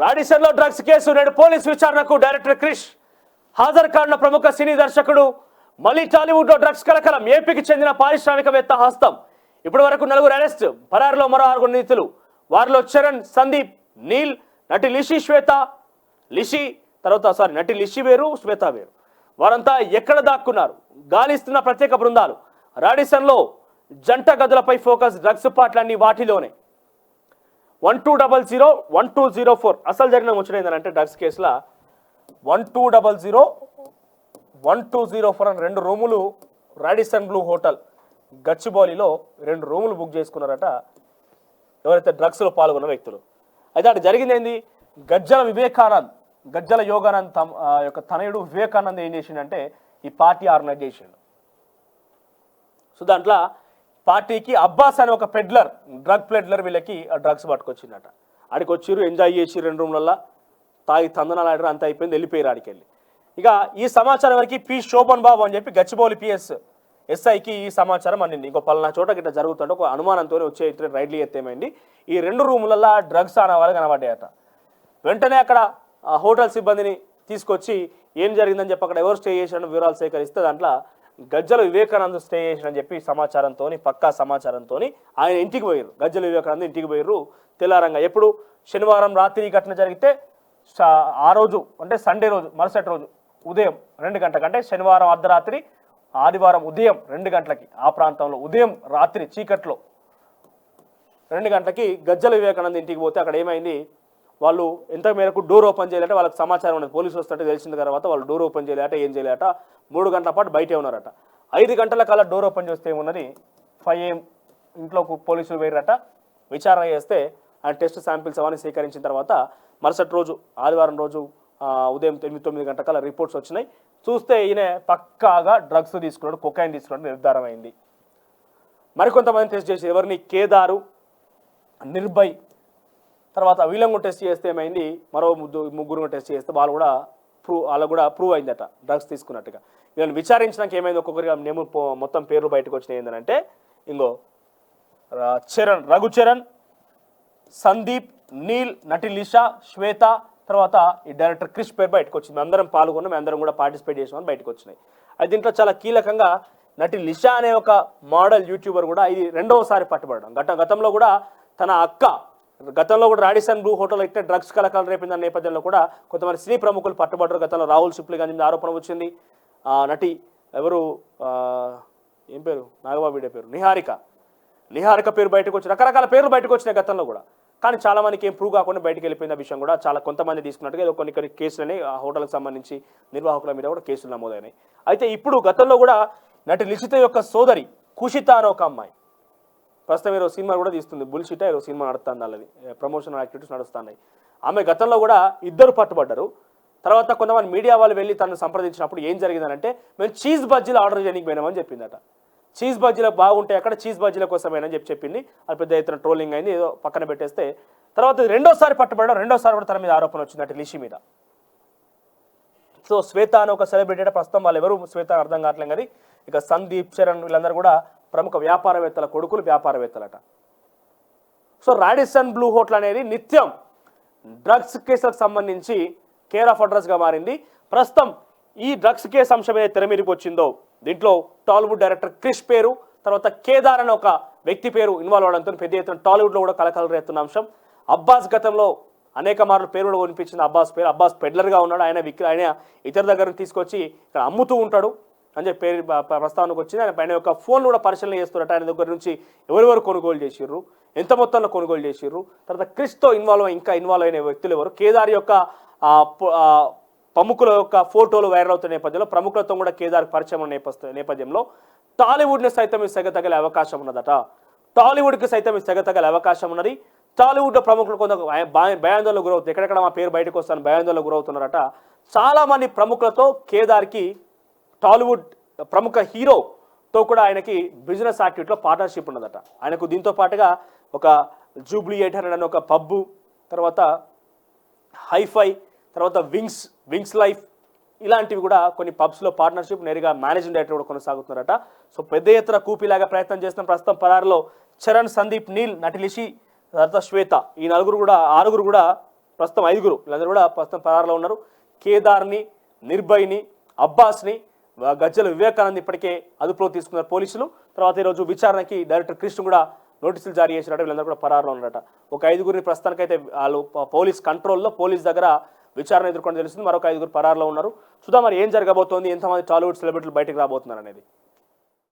రాడిసన్లో drugs case నేడు police విచారణకు director Krish హాజరు కానున్న ప్రముఖ సినీ దర్శకుడు మళ్ళీ టాలీవుడ్ లో డ్రగ్స్ కలకలం. ఏపీకి చెందిన పారిశ్రామికవేత్త హస్తం. ఇప్పటి వరకు 4 అరెస్ట్, పరారులో మరో 6 నిందితులు. వారిలో చరణ్, సందీప్, నీల్, నటి నటి లిషి వేరు, శ్వేత వేరు. వారంతా ఎక్కడ దాక్కున్నారు? గాలిస్తున్న ప్రత్యేక బృందాలు. రాడిసన్లో జంట గదులపై ఫోకస్. డ్రగ్స్ పాటలన్నీ వాటిలోనే. 1200 1204 అసలు జరిగిన ముచ్చట ఏంటంటే డ్రగ్స్ కేసులో 1200 1204 అని 2 రూములు రాడిసన్ బ్లూ హోటల్ గచ్చిబౌలిలో 2 రూములు బుక్ చేసుకున్నారట ఎవరైతే డ్రగ్స్లో పాల్గొన్న వ్యక్తులు. అయితే అక్కడ జరిగింది ఏంది? గజ్జల యోగానంద్ యొక్క తనయుడు వివేకానంద్ ఏం చేసిండంటే ఈ పార్టీ ఆర్గనైజ్ చేసిండు. సో దాంట్లో పార్టీకి అబ్బాస్ అనే ఒక డ్రగ్ పెడ్లర్ వీళ్ళకి డ్రగ్స్ పట్టుకొచ్చిందట. ఆడికి వచ్చిర్రు, ఎంజాయ్ చేసి 2 రూమ్లల్లో తాగి తందనాలు ఆడారు, అంత అయిపోయింది, వెళ్ళిపోయారు ఆడికి వెళ్ళి. ఇక ఈ సమాచారం వరకు పి శోభన్ బాబు అని చెప్పి గచ్చిబౌలి పిఎస్ ఎస్ఐకి ఈ సమాచారం అందింది. ఇంకో పలానా చోట గిట్ట జరుగుతుంటే ఒక అనుమానంతో వచ్చే రైడ్లు ఎత్తేమైంది. ఈ 2 రూములలో డ్రగ్స్ అనే వాళ్ళు కనబడ్డాయట. వెంటనే అక్కడ హోటల్ సిబ్బందిని తీసుకొచ్చి ఏం జరిగిందని చెప్పి అక్కడ ఎవరు స్టే చేసిన వివరాలు సేకరిస్తే దాంట్లో గజ్జల వివేకానంద్ స్టే చేసినని చెప్పి పక్కా సమాచారంతో ఆయన ఇంటికి పోయారు. గజ్జల వివేకానంద్ ఇంటికి పోయారు తెల్లారంగా. ఎప్పుడు? శనివారం రాత్రి ఘటన జరిగితే ఆ రోజు అంటే సండే రోజు మరుసటి రోజు ఉదయం 2 గంటలకు, అంటే శనివారం అర్ధరాత్రి ఆదివారం ఉదయం 2 గంటలకి ఆ ప్రాంతంలో ఉదయం రాత్రి చీకట్లో 2 గంటలకి గజ్జల వివేకానంద్ ఇంటికి పోతే అక్కడ ఏమైంది? వాళ్ళు ఎంత మేరకు డోర్ ఓపెన్ చేయలేట వాళ్ళకి సమాచారం ఉన్నది. పోలీసులు వస్తుంటే తెలిసిన తర్వాత వాళ్ళు డోర్ ఓపెన్ చేయలేట, ఏం చేయలేట. 3 గంటల పాటు బయటే ఉన్నారట. 5 గంటల కాల డోర్ ఓపెన్ చేస్తే ఏమున్నది 5 AM ఇంట్లోకి పోలీసులు వేయరట. విచారణ చేస్తే ఆయన టెస్ట్ శాంపిల్స్ అవన్నీ సేకరించిన తర్వాత మరుసటి రోజు ఆదివారం రోజు ఉదయం 8-9 గంటల రిపోర్ట్స్ వచ్చినాయి. చూస్తే ఈయన పక్కాగా డ్రగ్స్ తీసుకున్నాడు, కొకైన్ తీసుకున్నాడు నిర్ధారణ అయింది. మరికొంతమంది టెస్ట్ చేసి ఎవరిని కేదారు, నిర్భయ్, తర్వాత వీళ్ళంగు టెస్ట్ చేస్తే ఏమైంది, మరో 3 టెస్ట్ చేస్తే వాళ్ళకు కూడా ప్రూవ్ అయిందట డ్రగ్స్ తీసుకున్నట్టుగా. వీళ్ళని విచారించడానికి ఏమైంది ఒక్కొక్కరిగా మొత్తం పేర్లు బయటకు వచ్చినాయి. ఏంటంటే ఇంకో రఘుచరణ్, సందీప్, నీల్, నటి లిషా, శ్వేత, తర్వాత ఈ డైరెక్టర్ క్రిష్ పేరు బయటకు వచ్చింది. అందరం పాల్గొన్నాం, అందరం కూడా పార్టిసిపేట్ చేసామని బయటకు వచ్చినాయి. అది దీంట్లో చాలా కీలకంగా నటి లిషా అనే ఒక మోడల్ యూట్యూబర్ కూడా ఇది 2వసారి పట్టుబడడం. గతంలో కూడా తన అక్క గతంలో కూడా రాడిసన్ బ్లూ హోటల్ అయితే డ్రగ్స్ కలకలం రేపిందన్న నేపథ్యంలో కూడా కొంతమంది సినీ ప్రముఖులు పట్టుబడ్డారు. గతంలో రాహుల్ సిప్లి గారి ఆరోపణ వచ్చింది. నటి ఎవరు ఏం పేరు నాగబాబు పేరు నిహారిక పేరు బయటకు వచ్చి రకరకాల పేర్లు బయటకు వచ్చినాయి గతంలో కూడా. కానీ చాలా మందికి ఏం ప్రూవ్ కాకుండా బయటకు వెళ్ళిపోయిన విషయం కూడా చాలా కొంతమంది తీసుకున్నట్టుగా ఏదో కొన్ని కేసులని ఆ హోటల్కి సంబంధించి నిర్వాహకుల మీద కూడా కేసులు నమోదైనాయి. అయితే ఇప్పుడు గతంలో కూడా నటి లిషిత యొక్క సోదరి కుషిత అనే ఒక అమ్మాయి ప్రస్తుతం ఏదో సినిమా కూడా తీస్తుంది. బుల్షిట ఏదో సినిమా నడుస్తుంది, వాళ్ళది ప్రమోషనల్ యాక్టివిటీస్ నడుస్తున్నాయి. ఆమె గతంలో కూడా 2 పట్టుబడ్డారు. తర్వాత కొంతమంది మీడియా వాళ్ళు వెళ్ళి తనను సంప్రదించినప్పుడు ఏం జరిగిందంటే మేము చీజ్ బజ్జీలు ఆర్డర్ చేయడానికి పోయినామని చెప్పిందట. చీజ్ బజ్జీలు బాగుంటాయి అక్కడ, చీజ్ బజ్జీల కోసమేనని చెప్పింది. అది పెద్ద ఎత్తున ట్రోలింగ్ అయింది. ఏదో పక్కన పెట్టేస్తే తర్వాత 2వసారి పట్టుబడడం, 2వసారి కూడా తన మీద ఆరోపణ వచ్చింది అంటే లిషి మీద. సో శ్వేత అని ఒక సెలబ్రిటీ ప్రస్తుతం వాళ్ళు ఎవరు శ్వేత అర్థం కావట్లేదు. కానీ ఇక సందీప్, చరణ్ వీళ్ళందరూ కూడా ప్రముఖ వ్యాపారవేత్తల కొడుకులు, వ్యాపారవేత్తలట. సో రాడిసన్ బ్లూ హోటల్ అనేది నిత్యం డ్రగ్స్ కేసులకు సంబంధించి కేర్ ఆఫ్ అడ్రస్గా మారింది. ప్రస్తుతం ఈ డ్రగ్స్ కేసు అంశం ఏదైతే తెర మీదకి వచ్చిందో దీంట్లో టాలీవుడ్ డైరెక్టర్ క్రిష్ పేరు, తర్వాత కేదార్ అనే ఒక వ్యక్తి పేరు ఇన్వాల్వ్ అవడంతో పెద్ద ఎత్తున టాలీవుడ్లో కూడా కలకలం రేస్తున్న అంశం. అబ్బాస్ గతంలో అనేక మార్లు పేరు కూడా వినిపించింది. అబ్బాస్ పెడ్లర్గా ఉన్నాడు. ఆయన ఇతర దగ్గర తీసుకొచ్చి ఇక్కడ అమ్ముతూ ఉంటాడు అని చెప్పి పేరు ప్రస్తావనకు వచ్చింది. ఆయన యొక్క ఫోన్లు కూడా పరిశీలన చేస్తున్నట్టు ఆయన దగ్గర నుంచి ఎవరెవరు కొనుగోలు చేసిర్రు, ఎంత మొత్తంలో కొనుగోలు చేసిర్రు, తర్వాత క్రిష్తో ఇన్వాల్వ్ అయిన వ్యక్తులు ఎవరు, కేదార్ యొక్క ప్రముఖుల యొక్క ఫోటోలు వైరల్ అవుతున్న నేపథ్యంలో ప్రముఖులతో కూడా కేదార్ పరిచయం ఉన్న నేపథ్యంలో టాలీవుడ్ని సైతం ఈ సెగ తగిలే అవకాశం ఉన్నదట. టాలీవుడ్కి సైతం ఈ సెగ తగిలే అవకాశం ఉన్నది. టాలీవుడ్ ప్రముఖులు కొంత భయాందోళనకు గురవుతుంది. ఎక్కడెక్కడ మా పేరు బయటకు వస్తాను భయాందోళనకు గురవుతున్నారట. చాలామంది ప్రముఖులతో కేదార్కి టాలీవుడ్ ప్రముఖ హీరోతో కూడా ఆయనకి బిజినెస్ యాక్టివిటీలో పార్ట్నర్షిప్ ఉన్నదట. ఆయనకు దీంతో పాటుగా ఒక జూబ్లీ 800 అనే ఒక పబ్బు, తర్వాత హైఫై, తర్వాత వింగ్స్ లైఫ్ ఇలాంటివి కూడా కొన్ని పబ్స్లో పార్ట్నర్షిప్ నేరుగా మేనేజింగ్ డైరెక్టర్ కూడా కొనసాగుతున్నారట. సో పెద్ద ఎత్తున కూపీలాగా ప్రయత్నం చేస్తున్న ప్రస్తుతం పరారులో చరణ్, సందీప్, నీల్, నటి లిషి, తర్వాత శ్వేత ఈ 6 కూడా ప్రస్తుతం 5 వీళ్ళందరూ కూడా ప్రస్తుతం పరారులో ఉన్నారు. కేదార్ని, నిర్భయ్ని, అబ్బాస్ని, గజ్జల వివేకానంద్ ఇప్పటికే అదుపులో తీసుకున్నారు పోలీసులు. తర్వాత ఈరోజు విచారణకి డైరెక్టర్ కృష్ణ కూడా నోటీసులు జారీ చేసినట్టు వీళ్ళందరూ కూడా పరారులో ఉన్నారట. ఒక 5 ప్రస్తుతానికైతే వాళ్ళు పోలీస్ కంట్రోల్లో, పోలీస్ దగ్గర విచారణ ఎదుర్కొని తెలుస్తుంది. మరొక 5 పరారులో ఉన్నారు. చూద్దాం మరి ఏం జరగబోతోంది, ఎంతమంది టాలీవుడ్ సెలబ్రిటీలు బయటకు రాబోతున్నారు అనేది.